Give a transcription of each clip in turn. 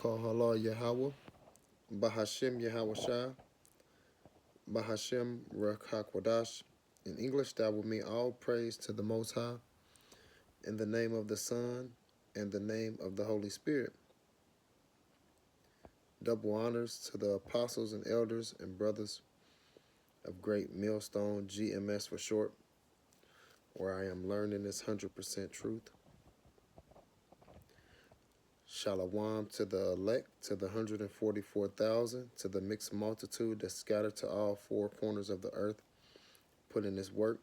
Kohala Yahweh, Bahashem Yahweh Shah, Bahashem Rakakwadash. In English, that would mean all praise to the Most High, in the name of the Son, and the name of the Holy Spirit. Double honors to the apostles and elders and brothers of Great Millstone, GMS for short, where I am learning this 100% truth. Shalom to the elect, to the 144,000, to the mixed multitude that scattered to all four corners of the earth, put in this work.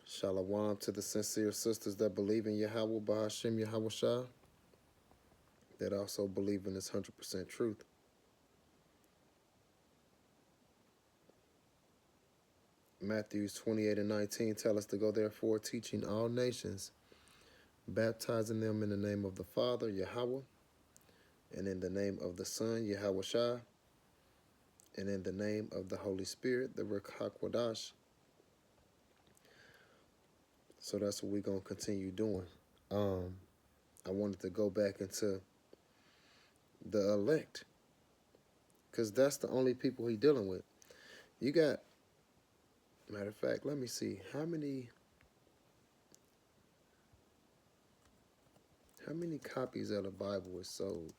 Shalom to the sincere sisters that believe in Yahweh Bahashem Yahweh Shah, that also believe in this 100% truth. Matthew 28:19 tell us to go therefore teaching all nations, baptizing them in the name of the Father, Yahweh, and in the name of the Son, Yahweh Shah, and in the name of the Holy Spirit, the Ruach HaKodesh. So that's what we're going to continue doing. I wanted to go back into the elect, because that's the only people he's dealing with. You got, matter of fact, let me see, how many copies of the Bible is sold?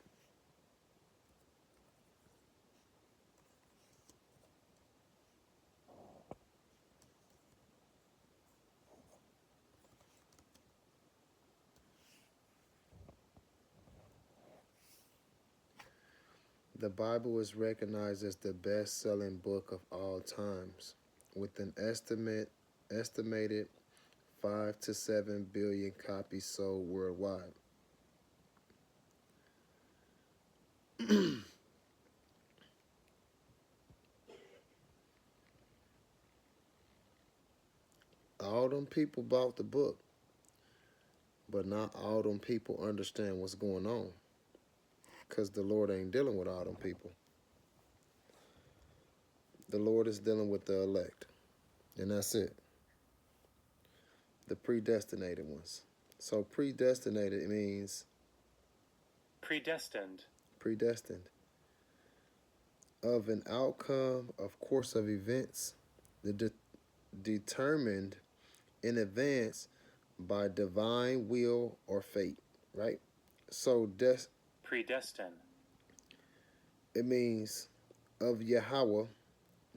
The Bible is recognized as the best-selling book of all times, with an estimated 5 to 7 billion copies sold worldwide. All them people bought the book, but not all them people understand what's going on, because the Lord ain't dealing with all them people. The Lord is dealing with the elect, and that's it. The predestinated ones. So predestinated means predestined. Predestined. Of an outcome, of course of events, determined in advance by divine will or fate, right? So predestined. It means of Yahweh,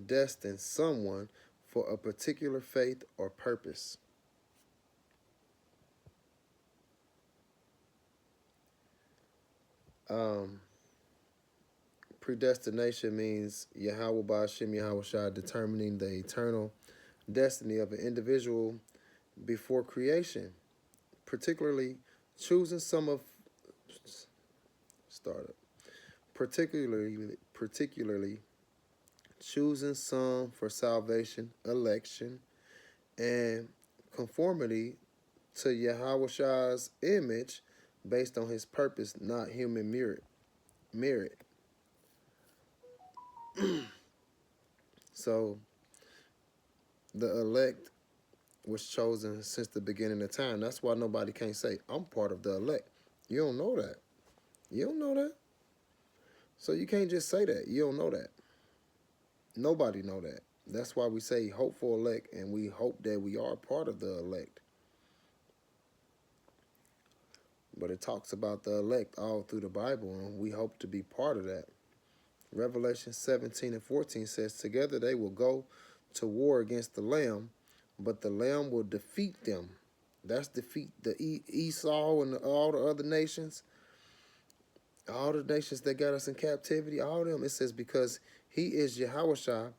destined someone for a particular faith or purpose. Predestination means Yahweh Ba'ashem Yahweh Shah determining the eternal destiny of an individual before creation, particularly choosing some of particularly choosing some for salvation, election, and conformity to Yahweh Shah's image based on his purpose, not human merit. So the elect was chosen since the beginning of time. That's why nobody can say, I'm part of the elect. You don't know that. You don't know that. So you can't just say that. You don't know that. Nobody know that. That's why we say hopeful elect, and we hope that we are part of the elect. But it talks about the elect all through the Bible, and we hope to be part of that. Revelation 17:14 says, together they will go to war against the Lamb, but the Lamb will defeat them. That's defeat the Esau and all the other nations, all the nations that got us in captivity, all of them. It says, because he is Yahushua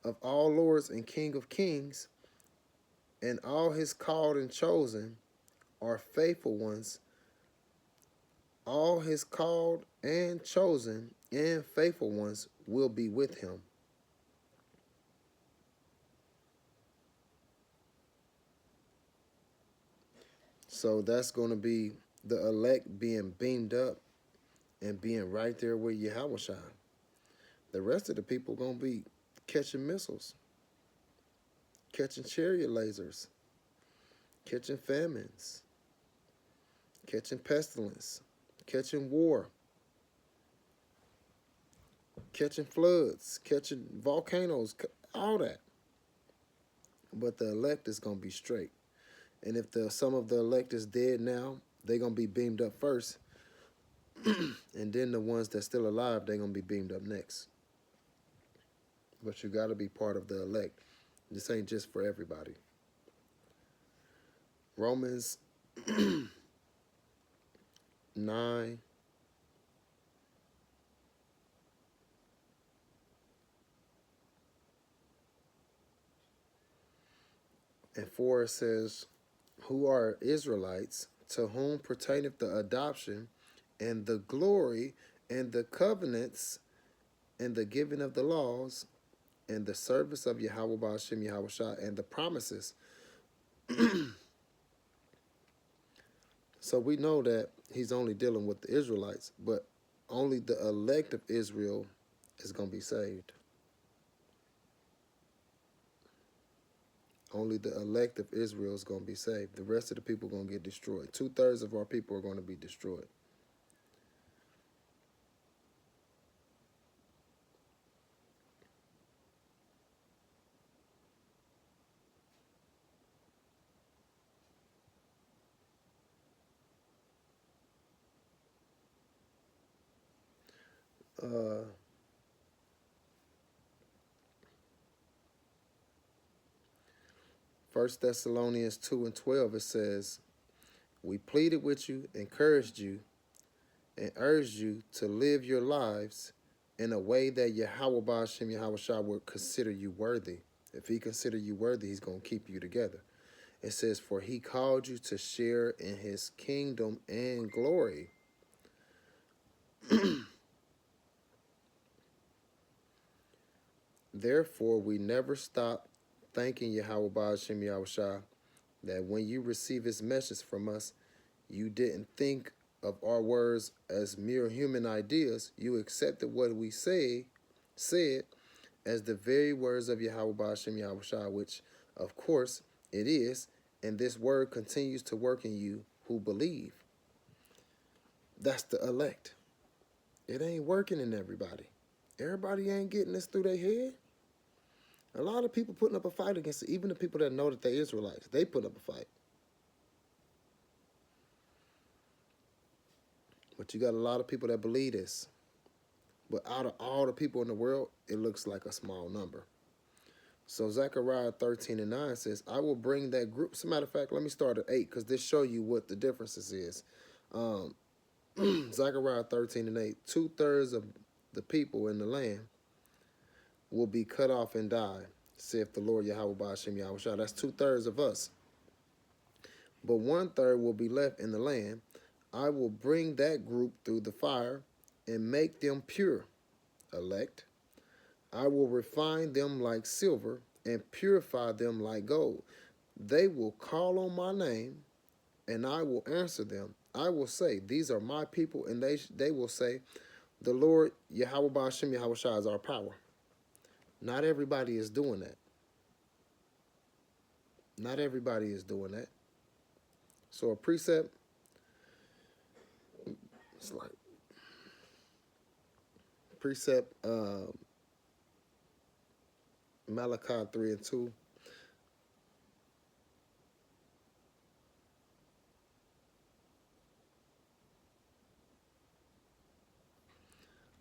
of all lords and King of kings, and all his called and chosen are faithful ones. All his called and chosen and faithful ones will be with him. So that's going to be the elect being beamed up and being right there with Yahweh. The rest of the people going to be catching missiles, catching chariot lasers, catching famines, catching pestilence, catching war, catching floods, catching volcanoes, all that. But the elect is going to be straight. And if some of the elect is dead now, they're going to be beamed up first. And then the ones that's still alive, they're going to be beamed up next. But you got to be part of the elect. This ain't just for everybody. Romans 9. And 4 says, who are Israelites, to whom pertaineth the adoption and the glory and the covenants and the giving of the laws and the service of Yahweh Ba'ashem Yahweh Shah and the promises. So we know that he's only dealing with the Israelites, but only the elect of Israel is going to be saved. Only the elect of Israel is going to be saved. The rest of the people are going to get destroyed. 2/3 of our people are going to be destroyed. Uh, 1 Thessalonians 2:12, it says, we pleaded with you, encouraged you, and urged you to live your lives in a way that Yahweh Ba'ashem Yahweh Shah will consider you worthy. If he consider you worthy, he's going to keep you together. It says, for he called you to share in his kingdom and glory. Therefore, we never stop thanking Yahweh Ba'ashem Yahweh Shah that when you receive his message from us, you didn't think of our words as mere human ideas. You accepted what we said as the very words of Yahweh Ba'ashem Yahweh Shah, which, of course, it is, and this word continues to work in you who believe. That's the elect. It ain't working in everybody. Everybody ain't getting this through their head. A lot of people putting up a fight against it. Even the people that know that they're Israelites, they put up a fight. But you got a lot of people that believe this. But out of all the people in the world, it looks like a small number. So Zechariah 13:9 says, I will bring that group. As a matter of fact, let me start at 8 because this show you what the differences is. Zechariah 13:8, 2/3 of the people in the land will be cut off and die, saith the Lord Yahweh Ba'ashem Yahweh Shah. That's 2/3 of us. But 1/3 will be left in the land. I will bring that group through the fire and make them pure, elect. I will refine them like silver and purify them like gold. They will call on my name, and I will answer them. I will say, these are my people, and they will say, the Lord Yahweh Ba'ashem Yahweh Shah is our power. Not everybody is doing that. Not everybody is doing that. So a precept, it's like precept Malachi 3:2.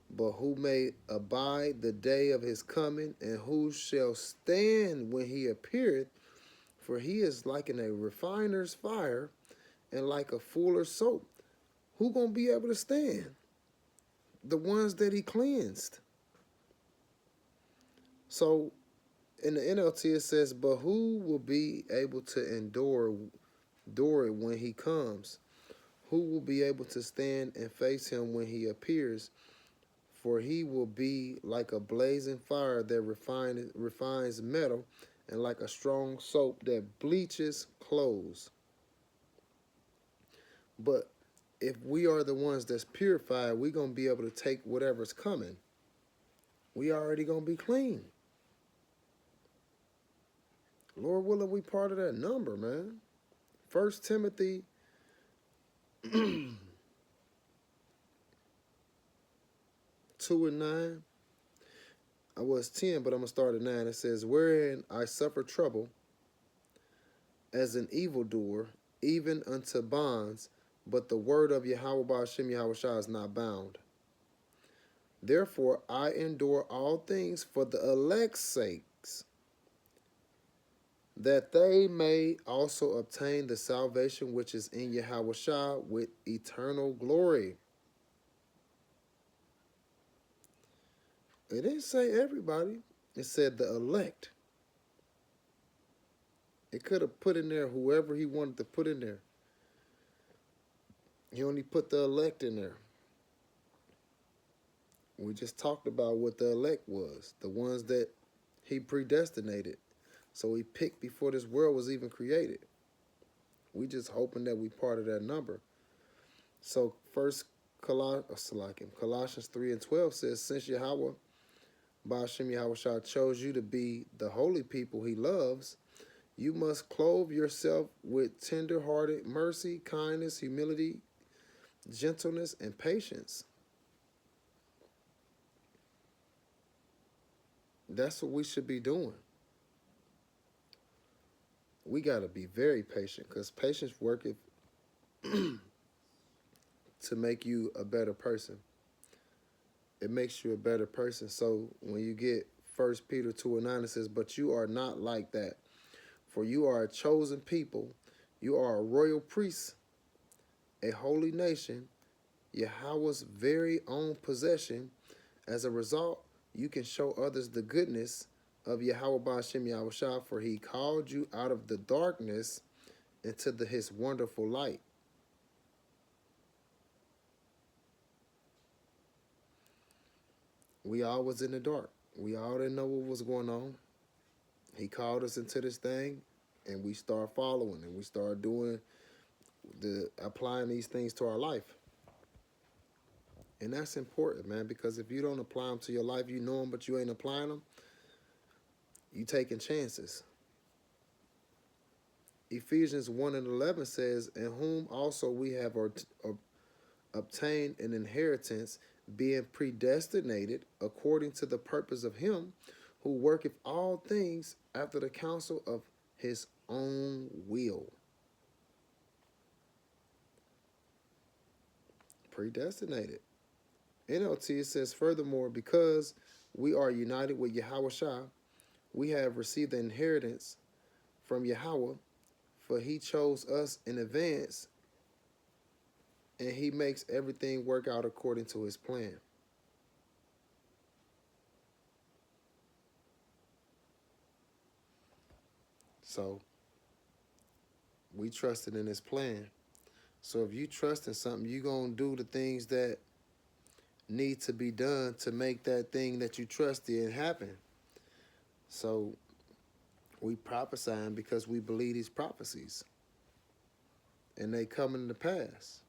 But who may abide the day of his coming, and who shall stand when he appeareth? For he is like in a refiner's fire, and like a fuller's soap. Who gonna be able to stand? The ones that he cleansed. So in the NLT it says, but who will be able to endure it when he comes? Who will be able to stand and face him when he appears? For he will be like a blazing fire that refines metal, and like a strong soap that bleaches clothes. But if we are the ones that's purified, we're going to be able to take whatever's coming. We already going to be clean. Lord willing, we part of that number, man. 1 Timothy 2 and 9. I was 10, but I'm going to start at 9. It says, wherein I suffer trouble as an evildoer, even unto bonds, but the word of Yahweh Ba'ashem Yahweh Shah is not bound. Therefore I endure all things for the elect's sakes, that they may also obtain the salvation which is in Yahweh Shah with eternal glory. It didn't say everybody. It said the elect. It could have put in there whoever he wanted to put in there. He only put the elect in there. We just talked about what the elect was, the ones that he predestinated. So he picked before this world was even created. We just hoping that we part of that number. So Colossians 3 and 12 says, since Yahweh, Ba'ashem Yahweh Shah, chose you to be the holy people he loves, you must clothe yourself with tender-hearted mercy, kindness, humility, gentleness, and patience. That's what we should be doing. We got to be very patient, because patience worketh to make you a better person. It makes you a better person. So when you get 1 Peter 2 and 9, it says, but you are not like that. For you are a chosen people. You are a royal priest, a holy nation, Yahweh's very own possession. As a result, you can show others the goodness of Yahweh Ba'ashem Yahweh Shah, for he called you out of the darkness into his wonderful light. We all was in the dark. We all didn't know what was going on. He called us into this thing, and we start following, and we start doing applying these things to our life. And that's important, man, because if you don't apply them to your life, you know them, but you ain't applying them, you taking chances. Ephesians 1 and 11 says, in whom also we have obtained an inheritance, being predestinated according to the purpose of him who worketh all things after the counsel of his own will. Predestinated. NLT says, furthermore, because we are united with Yahweh Shah, we have received the inheritance from Yahweh, for he chose us in advance, and he makes everything work out according to his plan. So we trusted in his plan. So if you trust in something, you're going to do the things that need to be done to make that thing that you trust in happen. So we prophesying because we believe these prophecies, and they coming to pass.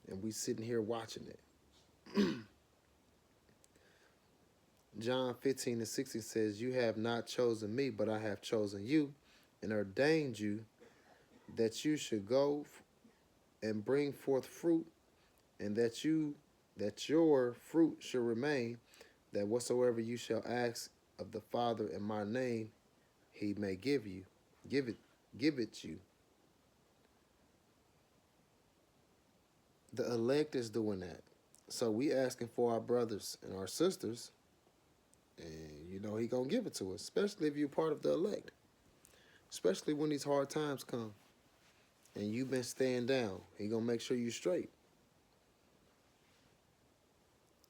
And we sitting here watching it. John 15 and 16 says, you have not chosen me, but I have chosen you and ordained you that you should go and bring forth fruit, and that your fruit should remain, that whatsoever you shall ask of the Father in my name, he may give it you. The elect is doing that. So we asking for our brothers and our sisters, and he gonna give it to us, especially if you're part of the elect. Especially when these hard times come and you've been staying down, he gonna make sure you straight.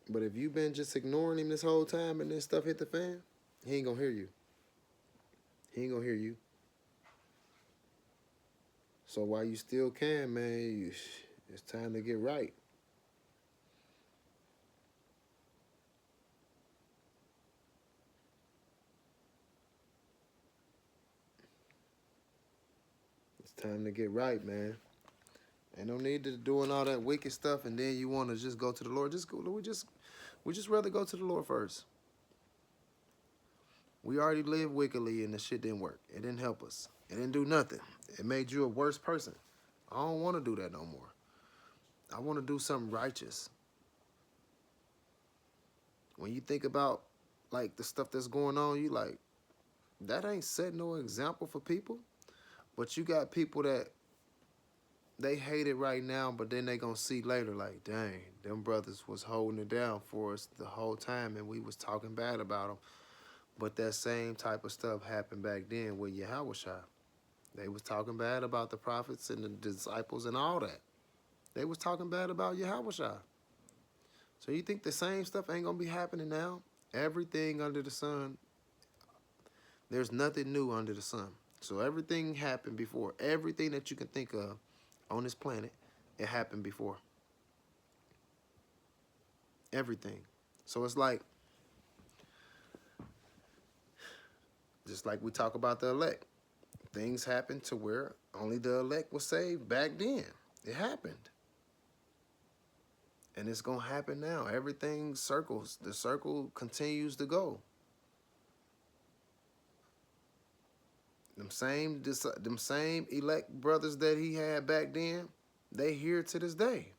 But if you've been just ignoring him this whole time and then stuff hit the fan, he ain't gonna hear you. He ain't gonna hear you. So while you still can, man, it's time to get right. It's time to get right, man. Ain't no need to doing all that wicked stuff, and then you want to just go to the Lord. We just rather go to the Lord first. We already lived wickedly, and the shit didn't work. It didn't help us. It didn't do nothing. It made you a worse person. I don't want to do that no more. I want to do something righteous. When you think about like the stuff that's going on, you like, that ain't set no example for people. But you got people that they hate it right now, but then they gonna see later like, dang, them brothers was holding it down for us the whole time and we was talking bad about them. But that same type of stuff happened back then with Yahushua. They was talking bad about the prophets and the disciples and all that. They was talking bad about Yahushua. So you think the same stuff ain't gonna be happening now? Everything under the sun, there's nothing new under the sun. So everything happened before. Everything that you can think of on this planet, it happened before. Everything. So it's like, just like we talk about the elect. Things happened to where only the elect was saved back then. It happened. And it's going to happen now. Everything circles. The circle continues to go. Them same elect brothers that he had back then, they here to this day.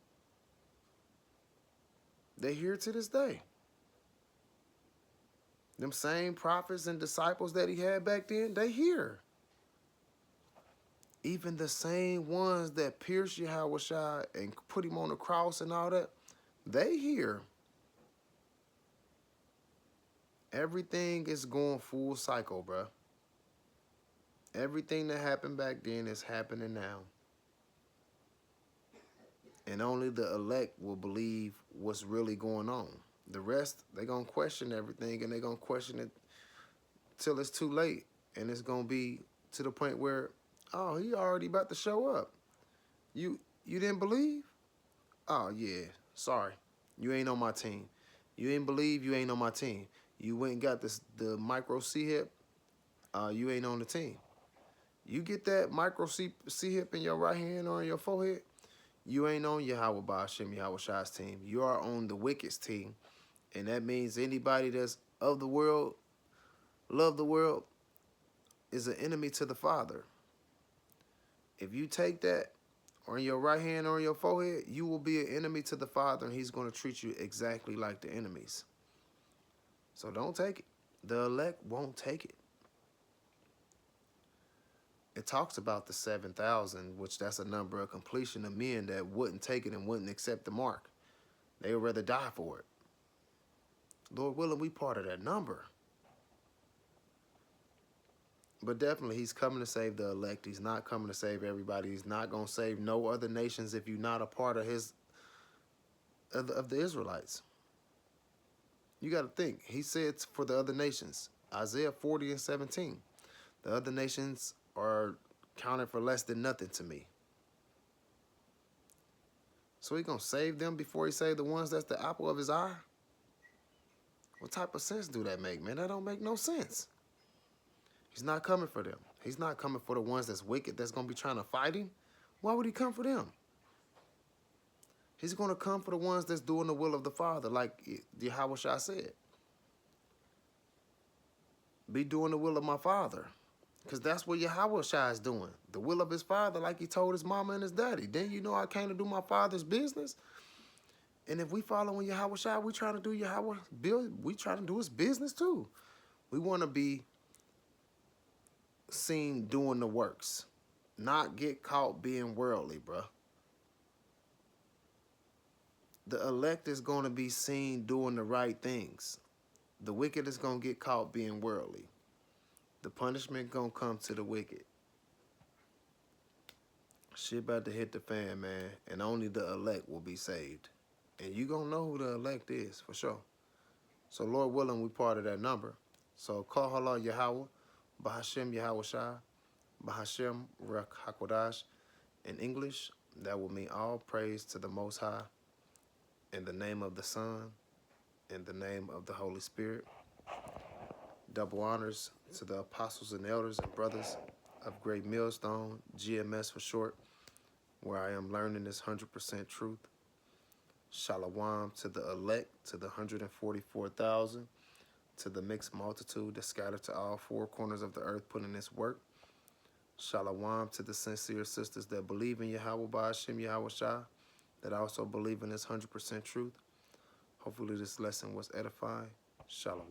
They here to this day. Them same prophets and disciples that he had back then, they here. Even the same ones that pierced Yahushua and put him on the cross and all that, they here. Everything is going full cycle, bruh. Everything that happened back then is happening now. And only the elect will believe what's really going on. The rest, they're going to question everything, and they're going to question it till it's too late. And it's going to be to the point where, oh, he already about to show up. You didn't believe? Oh, yeah, sorry. You ain't on my team. You ain't believe, you ain't on my team. You went and got the micro C-hip, you ain't on the team. You get that micro C-hip in your right hand or in your forehead, you ain't on Yahweh Ba'ashem Yahweh's team. You are on the wicked's team. And that means anybody that's of the world, love the world, is an enemy to the Father. If you take that on your right hand or on your forehead, you will be an enemy to the Father, and he's going to treat you exactly like the enemies. So don't take it. The elect won't take it. It talks about the 7,000, which that's a number of completion of men that wouldn't take it and wouldn't accept the mark. They would rather die for it. Lord willing, we part of that number. But definitely, he's coming to save the elect. He's not coming to save everybody. He's not going to save no other nations if you're not a part of of the Israelites. You got to think. He said for the other nations, Isaiah 40:17, the other nations are counted for less than nothing to me. So he going to save them before he save the ones that's the apple of his eye? What type of sense do that make, man? That don't make no sense. He's not coming for them. He's not coming for the ones that's wicked, that's going to be trying to fight him. Why would he come for them? He's going to come for the ones that's doing the will of the Father, like Yahushua said. Be doing the will of my Father. Because that's what Yahushua is doing. The will of his Father, like he told his mama and his daddy. Then you know I came to do my Father's business. And if we following Yahushua, we trying to do we trying to do his business too. We want to be seen doing the works. Not get caught being worldly, bruh. The elect is going to be seen doing the right things. The wicked is going to get caught being worldly. The punishment going to come to the wicked. Shit about to hit the fan, man. And only the elect will be saved. And you going to know who the elect is, for sure. So, Lord willing, we part of that number. So, call Kahala Yahweh, Bahashem Yahushua, Bahashem Ruach HaKodash. In English, that will mean all praise to the Most High. In the name of the Son, in the name of the Holy Spirit. Double honors to the apostles and elders and brothers of Great Millstone, GMS for short, where I am learning this 100% truth. Shalom to the elect, to the 144,000, to the mixed multitude that scattered to all four corners of the earth putting this work. Shalom to the sincere sisters that believe in Yahweh Ba'ashem Yahweh Shah, that also believe in this 100% truth. Hopefully this lesson was edifying. Shalom.